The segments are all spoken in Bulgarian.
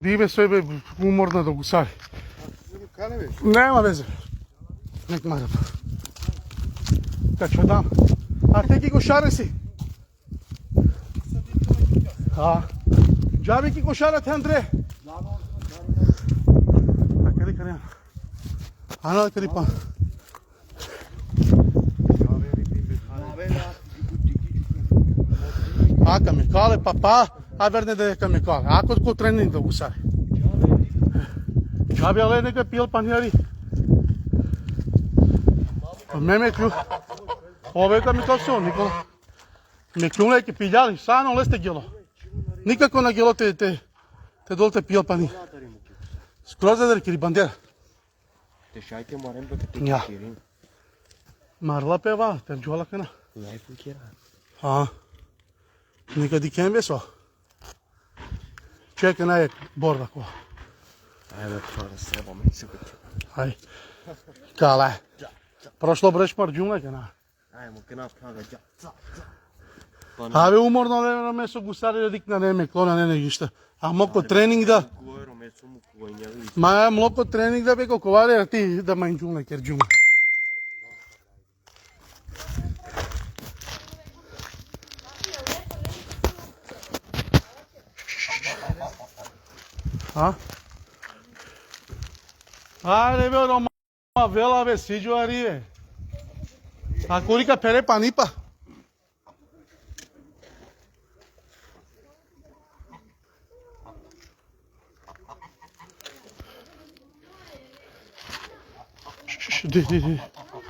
Диве себе уморна да го сари. Нема везе. Нек марат. Качо дам. А те ки го шаре си? Джаби ки го шарате, Андре? А къде къде? Ана къде па? А камикале, папа, а верне да е камикале. Ако ко тренинг да го сари. Джаби але нека пил паниари. Ме клю. Ове камикал со, Никола. Ме клюна ке пиljali, сано лесте гело. Никако на гело те долте пил пани. Скроз да кири бандера. Te șaite marem pe câte Ia. chirim. Marla pe va, te joala kana. N-ai fuchera. Nika di kembe so. Čeka na je borba ko. Ajde, fără să vă mai se câte. Hai. Kala. Prošlo breš marđuna kana. Ajde, mă, când a praga, ja. Абе уморно време месо гусари да дикна не ме клона не нешта. А моко тренинг да. Goero, mețu, mu, cu voinea. Ма моко тренинг да бе ко коваре ти да мајнџуна керџуна. Ајде бе рома вела бе сиџуари бе. А колика пере панипа. Ди.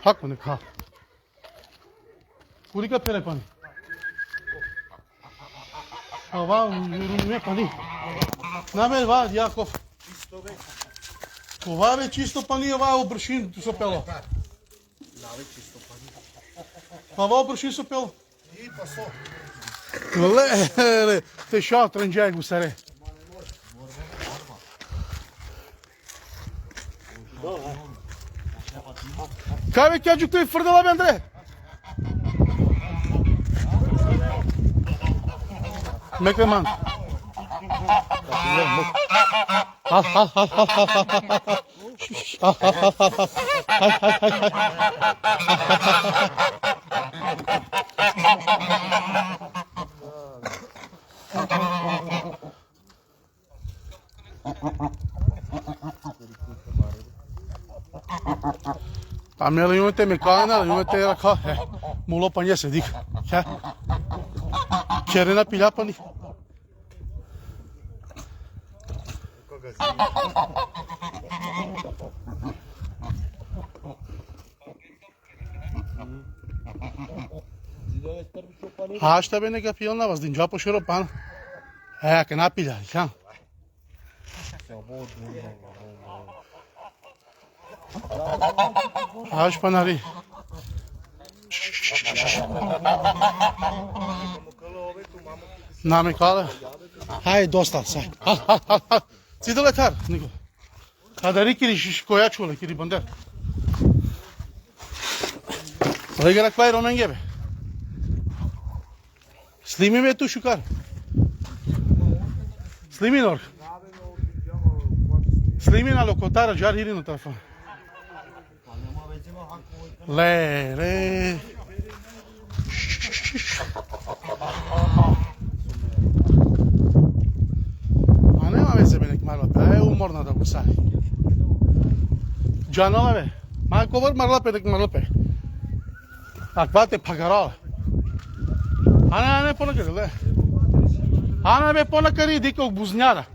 Хако не ка. Колика пере пани. Ава не пани. Намер ва Јаков. Това бе чисто пани, ова обршин со пело. Ова обршин со пело. И па со. Леле, те шо тренџај го саре. Кај бе кјаđу тој фрдала бе, Андре? Мекле ман. Амела имате мекана, имате рака. Муло пање се дик. Керена пиљапани. А што бе нека пилна вас динџа по широпан. Ке напилја, ха. Аш панари. Наме кале. Хај доста се. Ти долетар, Нико. Кадари кири која чуле кири бандер. Регера квај роменге бе. Слими ме ту шукар. Слими нор. Слими на локотара жар ири на телефон. Ле. А нема везе бе нек марла пе, уморна да го сари. Джанала бе, ма ковар марла пе нек марла пе. А ква те пагарала. Ане понакари, ле. Ане бе понакари, дика бузњара.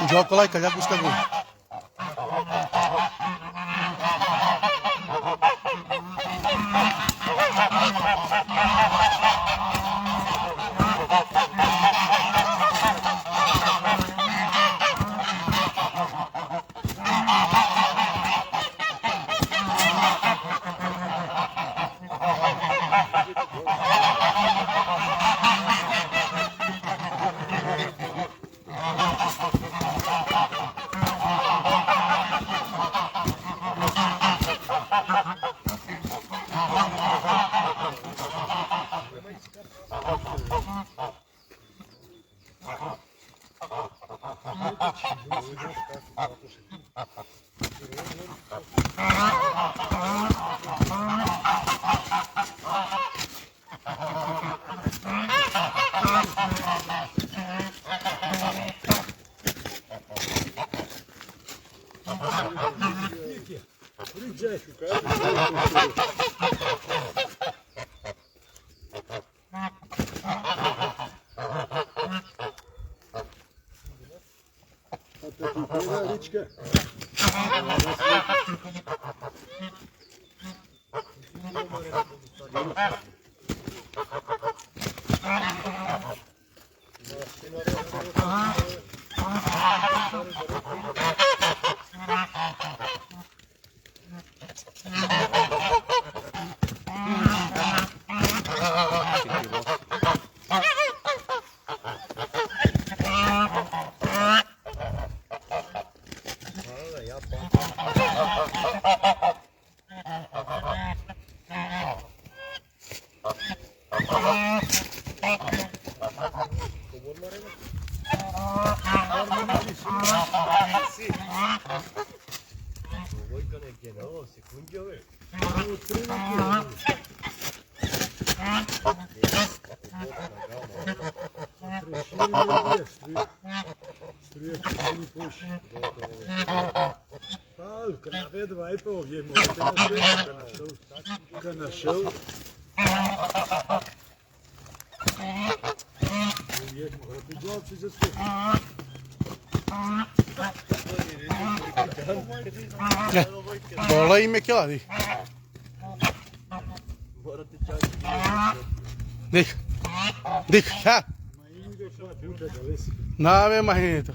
Gioco là e cagà questa qui. Bola im aquela ali. Dic, ha. Nave mahita.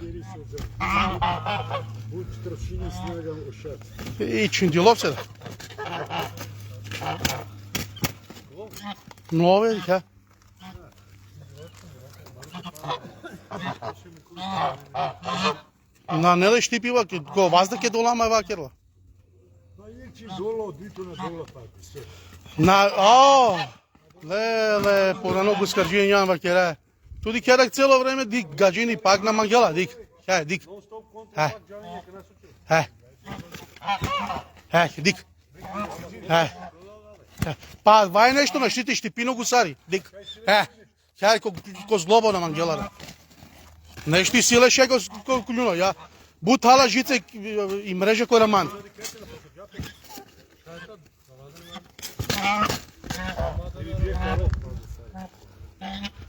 İçin diyorlar sana. Nove, ha. Na nele štipива, ko vazduh je dolama vakirla. Na, lele, porano guskarđijen jan vakira. Tudi kjerak cijelo vreme dik gađini pak na mangela, dik. He, dik. Dik. Pa vaj nešto me štiti štipino gusari, dik. Hej, ko zlobo na mangela. Ne šti sile še ko kuljuno, ja. But hala žice i mreže ko raman.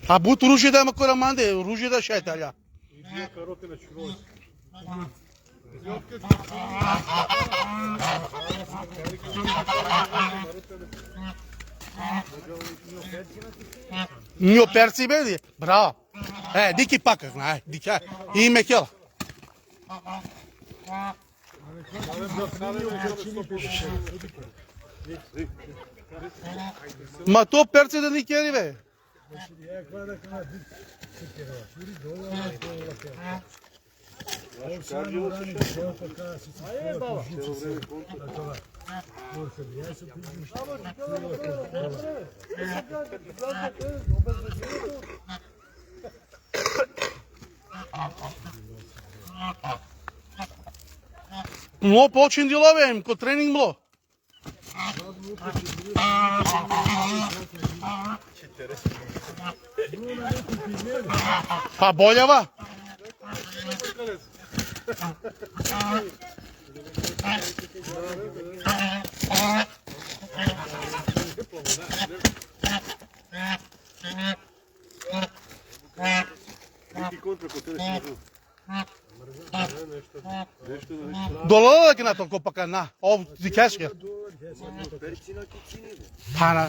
A but ruži da ima ko ramande, ruži da šeta, ja. Njo perci bedi, bravo. Diki pakak, ne, diki, i mekela. Ма то перце да ни кери, бе. Мло почин дилове им, ко тренинг мло. Па болјава? Долу да ги на толку пака на, ов ди кешке. Пана.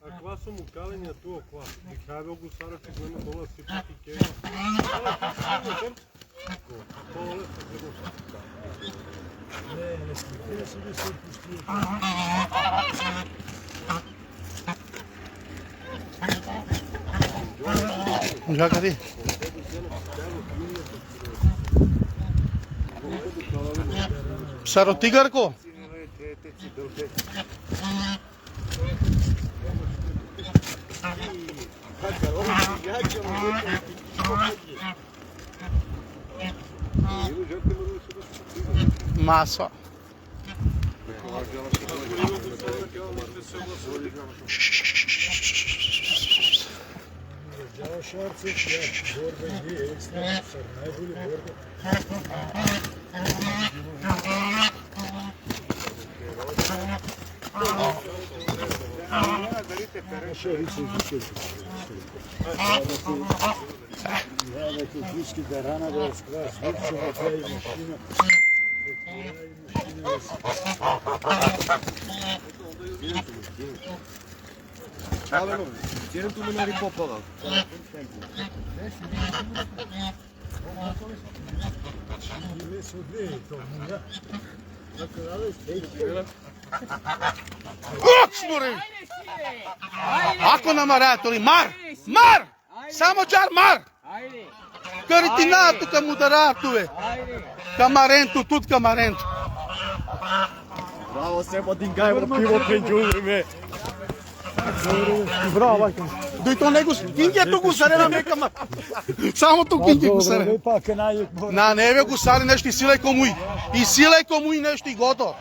Аква сум укалења тоа ква. И хаве го сараче го има дола си пати ке. Жакади. Саротигарко. Massa. Директно ме нари попала. Оксмори! Ако намаратори, мар! Мар! Само джар мар! Каритинато камударато, бе! Камаренто, тут камаренто. Браво, Себа, дингај во пиво пенџури ме. Браво, бајка. Дој то него, кингето го саре на мекама. Само то кинге го саре. На неве го саре нешто и силе комуј. И силе комуј нешто и готово.